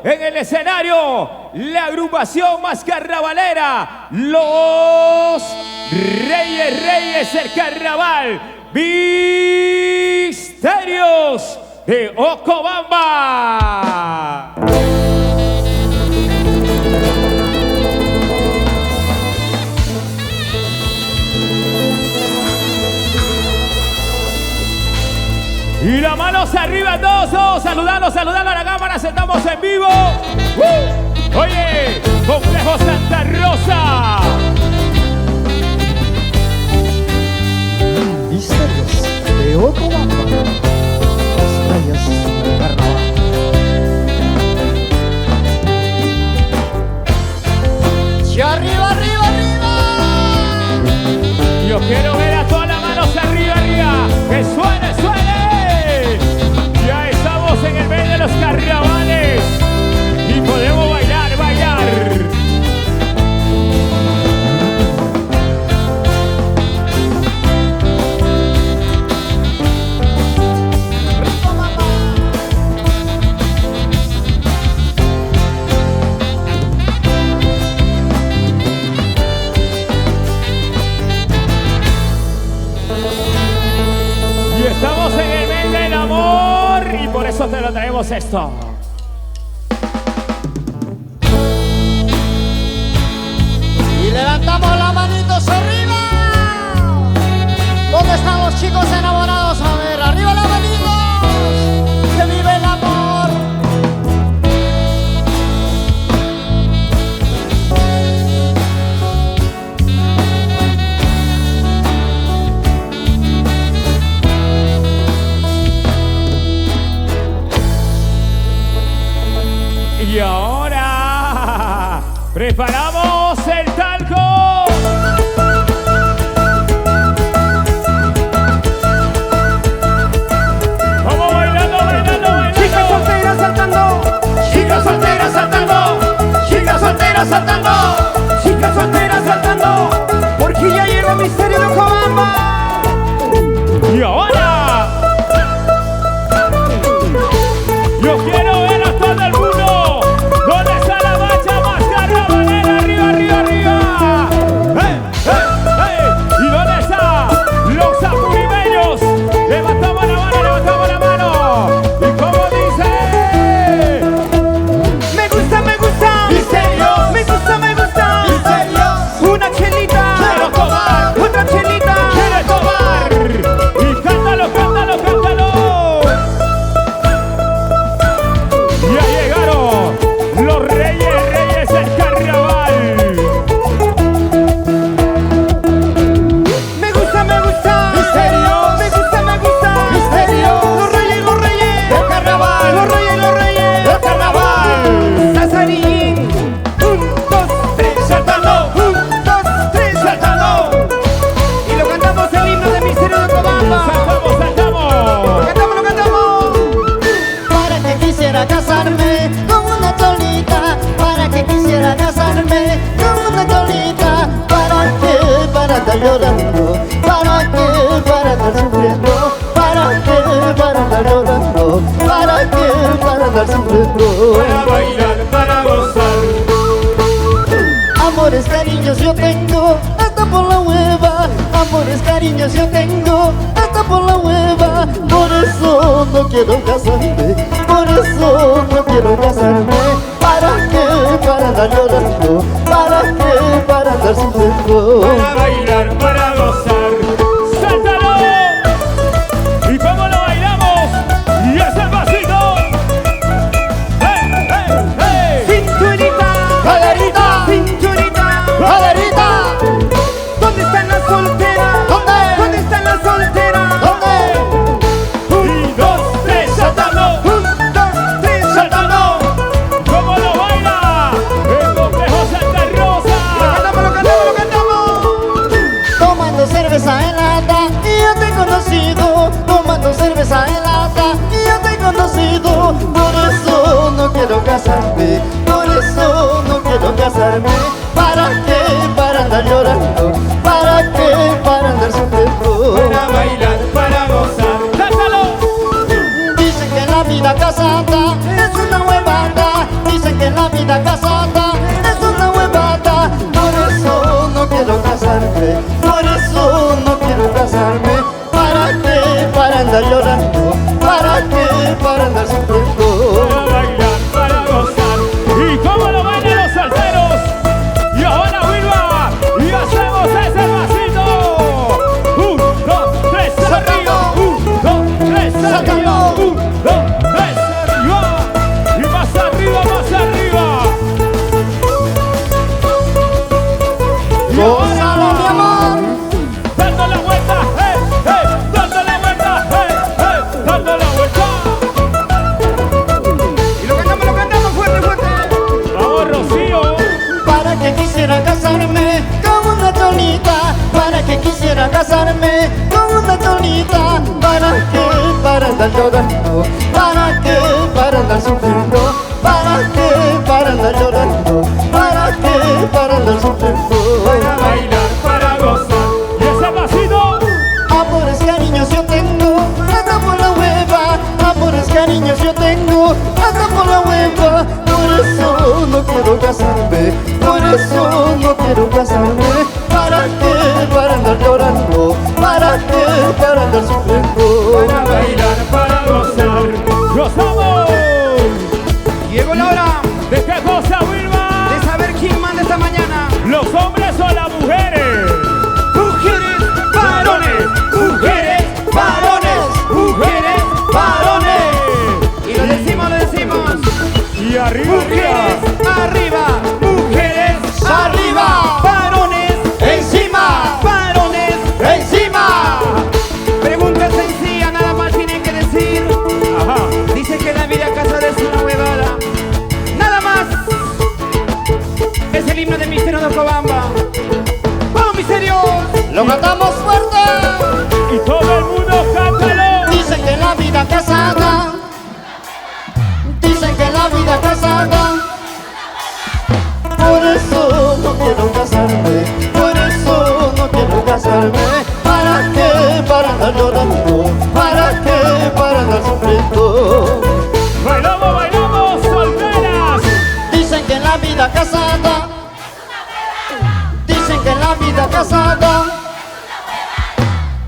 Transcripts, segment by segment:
en el escenario, la agrupación más carnavalera, los Reyes del Carnaval, Misterios de Ocobamba. Y las manos arriba todos, saludando a la cámara, estamos en vivo. Oye, Complejo Santa Rosa. Misterios de Ocobamba, los Reyes del Carnaval. Y arriba, arriba, arriba. Yo quiero ver a todas las manos arriba, que suene, suene. Ya estamos en el medio de los carnavales y podemos bailar, bailar. Y estamos en el mes del amor y por eso te lo traemos esto. Y levantamos las manitos arriba. ¿Dónde están los chicos enamorados? A ver, arriba las manitos. Que vive el amor. Y ahora preparamos el talco. Vamos bailando, bailando, bailando. Chicas solteras saltando. Chicas solteras saltando. Chicas solteras saltando. Chicas solteras saltando. Porque ya llegó el misterio de Ocobamba. Y ahora yo quiero ver a todo el mundo. ¿Dónde está la marcha más carnavalera? Arriba, arriba, arriba. ¿Y dónde están los apurimeños? Levantamos la mano, levantamos la mano. ¿Y cómo dice? Me gusta, me gusta. Misterios. Me gusta, me gusta. Misterios. Una chelita. Quiero tomar. Otra chelita. Quiere tomar. Y cántalo, cántalo, cántalo. Ya llegaron los reyes del carnaval. Me gusta, me gusta. Misterios. Me gusta, me gusta. Misterios. Los reyes Del carnaval. Los reyes Del carnaval. Sazarín. 1, 2, 3. Saltando. 1, 2, 3. Saltando. Y lo cantamos el himno de Misterio de Ocobamba. Saltamos, saltamos. Lo cantamos, lo cantamos. Para que quisiera casarme con una cholita. Para que quisiera casarme con una cholita. ¿Para qué? Para estar llorando. ¿Para qué? Para estar sufriendo. ¿Para qué? Para estar llorando. ¿Para qué? Para estar sufriendo. Para bailar, para gozar. Amores, cariños yo tengo hasta por la hueva. Amores, cariños yo tengo hasta por la hueva. Por eso no quiero casarme. Por eso no quiero casarme. ¿Para qué? Para andar llorando. ¿Para qué? Para andar sufriendo. Para bailar, para gozar. ¡Sáltalo! ¿Y cómo lo bailamos? ¡Y ese pasito! ¡Hey, hey, hey! Cinturita, ¡Caderita! cinturita, ¡Caderita! ¿dónde están las solteras? ¿Dónde? ¿Dónde están las solteras? ¿Dónde? Y 2, 3, saltando. 1, 2, 3, ¡Saltando! ¿Cómo lo baila? El Complejo Santa Rosa. lo cantamos, lo cantamos, lo cantamos. casarme con una cholita. ¿Para qué? Para andar llorando. ¿Para qué? Para andar sufriendo. ¿Para qué? Para andar llorando. ¿Para qué? Para andar sufriendo. Para bailar, para gozar. Y ese pasito. Amores, cariños yo tengo, hasta por la hueva. Amores, cariños yo tengo, hasta por la hueva. Por eso no quiero casarme, por eso no quiero casarme. ¿Para qué? Para andar llorando. ¿Para qué? Para andar sufriendo. Para bailar, para gozar. ¡Gozamos! Llegó la hora ¿De qué cosa, Wilma? de saber quién manda esta mañana. ¿Los hombres o las mujeres? Mujeres, varones, mujeres, varones, mujeres, varones. Y lo decimos, Y arriba, mujeres arriba. arriba, mujeres arriba, varones Encima, varones. encima. Pregunta sencilla, nada más tienen que decir. Ajá. Dice que la vida casada es una huevada. Nada más. Es el himno de Misterio de Ocobamba. ¡Vamos, Misterios! Lo cantamos fuerte. Y todo el mundo cántalo. Dicen que la vida casada, dicen que la vida casada. Por eso no quiero casarme, por eso no quiero casarme. ¿Para qué? Para andar llorando. ¿Para qué? Para andar sufriendo. Bailamos, bailamos, solteras. Dicen que la vida casada, dicen que la vida casada.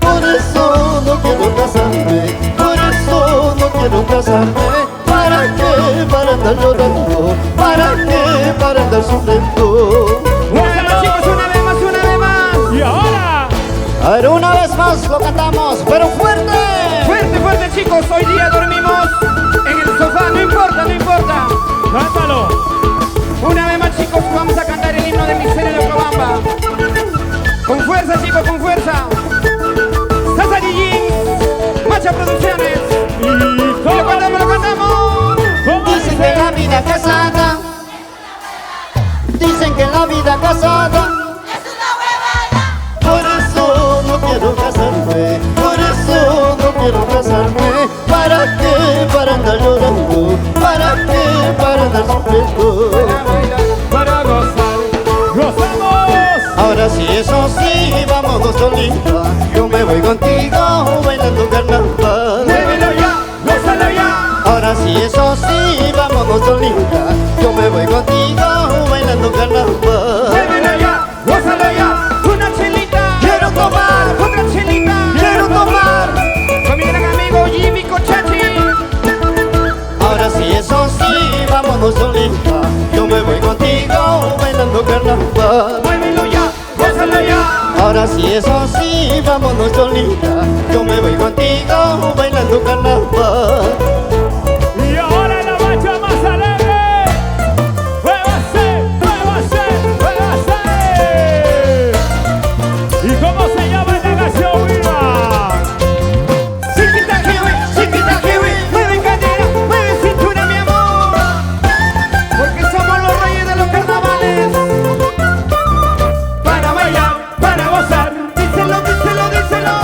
Por eso no quiero casarme, por eso no quiero casarme. ¿Para qué? Para andar llorando. ¿Para qué? Para andar sufriendo. Una vez más, chicos, una vez más, una vez más. Y ahora, A ver, una vez más lo cantamos, pero fuerte. Fuerte, fuerte, chicos. Hoy día dormimos en el sofá. No importa, no importa. cántalo. Una vez más, chicos, vamos a cantar el himno de Misterio de Ocobamba. Con fuerza, chicos, con fuerza. Sasa Yijin, Macha Producciones. Y Lo todo. cantamos, lo cantamos. ¿Cómo Dicen que la dice? vida casada, dicen que la vida casada. Por eso no quiero casarme, por eso no quiero casarme. ¿Para qué? Para andar llorando. ¿Para qué? Para andar sufriendo. Para gozar. ¡Gozamos! Ahora sí, eso sí, vámonos solita. Yo me voy contigo bailando carnaval. Muévelo ya, gózalo ya. Ahora sí, eso sí, vámonos solita. Yo me voy contigo bailando carnaval. Muévelo ya, gózalo ya. Una chelita. Quiero tomar, Otra chelita. quiero tomar. Con mi gran amigo Jimmy Cochachi. Ahora sí, eso sí, vámonos solita. Yo me voy contigo bailando carnaval. Muévelo ya, gózalo ya. Ahora sí, eso sí, vámonos solita. Yo me voy contigo bailando carnaval. Y ahora la marcha más alegre. ¡Muévase, muévase, muévase! ¿Y cómo se llama esta canción, Wilma? Chiquita kiwi, mueve cadera, mueve cintura, mi amor. Porque somos los reyes de los carnavales. Para bailar, para gozar. Díselo, díselo, díselo.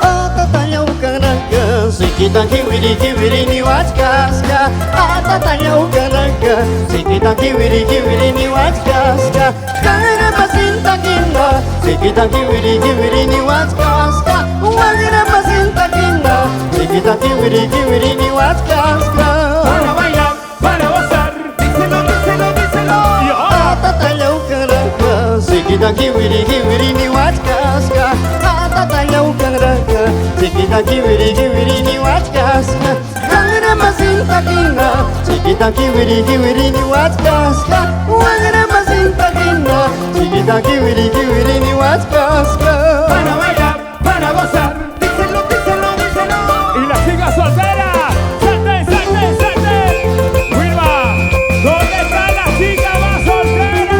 Atatanya ukaranga, sikita kiwiri kiwiri ni wachkaska. Atatanya ukaranga, sikita kiwiri kiwiri ni wachkaska. Kagana pasinta kinda, sikita kiwiri kiwiri ni wachkaska. Wagana pasinta kinda, sikita kiwiri kiwiri ni wachkaska. Para bailar, para gozar. Díselo, díselo, díselo. Y ahora, Atatanya ukaranga, sikita kiwiri kiwiri ni wachkaska. Atatanya ukaranga, sikita kiwiri kiwiri ni wachkaska. Kagana pasinta kinda, sikita kiwiri kiwiri ni wachkaska. Wagana pasinta kinda, sikita kiwiri kiwiri ni wachkaska. para bailar, para gozar. Díselo, díselo, díselo. Y las chicas solteras, salten, salten, salten. Wilma, ¿dónde está la chica más soltera?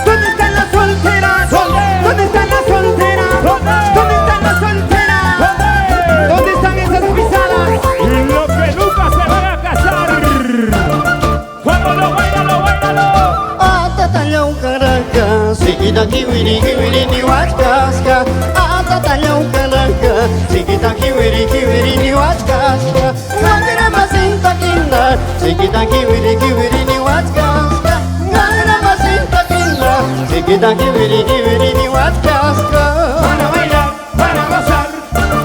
¿Dónde están las solteras? ¿Dónde? ¿Dónde están las solteras? ¿Dónde? ¿Dónde están las solteras? ¿Dónde? ¿Dónde están esas pisadas? Y los que nunca se van a casar. ¡Vámonos, bailalo, bailalo! Atatanya ukaranga, Sikita kiwiri kiwiri ni wachkaska Atatanya ukalaka Sikita kiwiri kiwiri ni wachkaska Ngagara masinta kinda Sikita kiwiri kiwiri ni wachkaska Ngagara masinta kinda Sikita kiwiri kiwiri ni wachkaska Para bailar, para gozar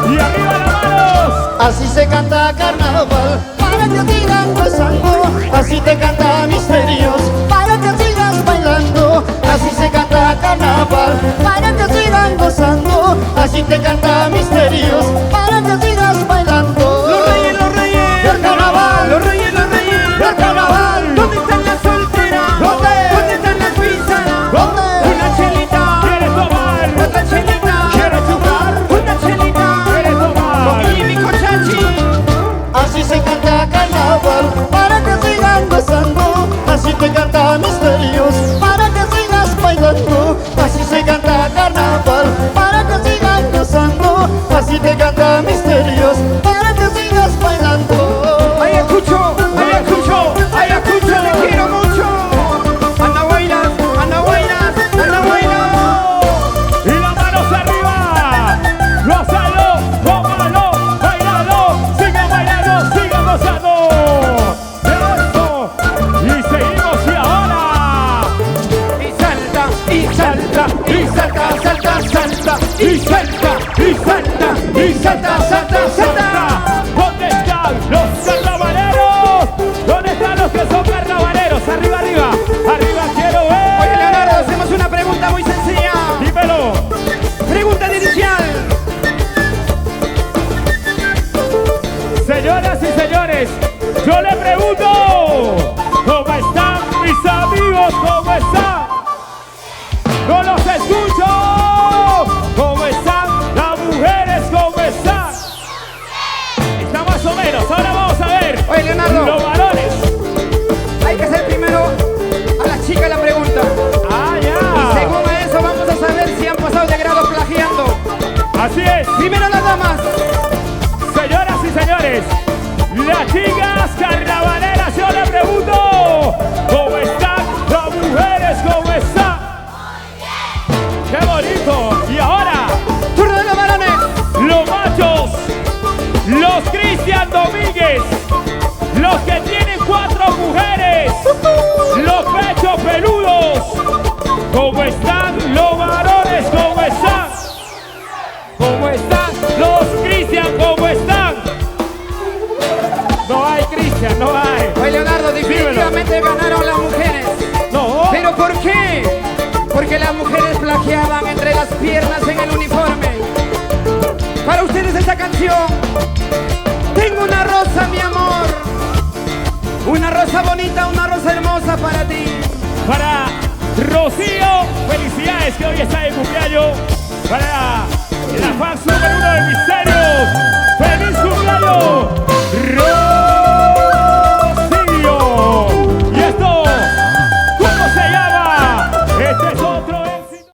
y arriba las manos. Así se canta carnaval para que sigan gozando. Así te canta misterios para que sigas bailando. Así se canta carnaval para que sigan gozando. Así te canta misterios para que sigas bailando. Los reyes del carnaval, los reyes del carnaval. ¿Dónde están las solteras? ¿Dónde? ¿Dónde están las písaras? ¿Dónde? Una chelita, ¿Quieres tomar? otra chelita, ¿Quieres jugar? una chelita, ¿Quieres tomar? y mi cochachi. Así se canta carnaval para que sigan gozando. Así te canta misterios para que sigas bailando. Así se canta carnaval para que sigan gozando. Así te canta misterios para que sigas bailando. Ayacucho, Ayacucho, Ayacucho, te quiero mucho. Anda bailas, anda bailas, anda bailas. Y las manos arriba. Gózalo, gózalo, bailalo. Sigan bailando, sigan gozando. Eso. Y seguimos y ahora. Y salta, y salta, y salta, salta, salta. Y salta, y salta, y salta, salta, salta. ¿Dónde están los carnavaleros? ¿Dónde están los que son carnavaleros? Arriba, arriba, arriba quiero ver. Oye, Leonardo, hacemos una pregunta muy sencilla. Dímelo. Pregunta inicial. Señoras y señores, yo le pregunto, ¿cómo están mis amigos? ¿Cómo están? No los escucho. ¿Cómo están las mujeres? ¿Cómo están? Está más o menos. Ahora vamos a ver. Oye, Leonardo. Los varones. Hay que hacer primero a la chica la pregunta. Ah, Y ya. según a eso vamos a saber si han pasado de grado plagiando. Así es. Primero las damas. Señoras y señores, las chicas carnavaleras, yo le pregunto, ¿cómo están las mujeres? ¿Cómo están? ¡Qué bonito! Y ahora, Turno de los varones. los machos, los Cristian Domínguez, los que tienen 4 mujeres, los pechos peludos, ¿cómo están los varones? ¿Cómo están? ¿Cómo están los Cristian? ¿Cómo están? No hay Cristian, no hay. Oye, Leonardo, definitivamente ganaron las mujeres. No. ¿Pero por qué? Porque las mujeres plagiaban entre las piernas en el uniforme. Para ustedes esta canción. Tengo una rosa, mi amor. Una rosa bonita, una rosa hermosa para ti. Para Rocío, felicidades que hoy está de cumpleaños. Para la fan número 1 de Misterio.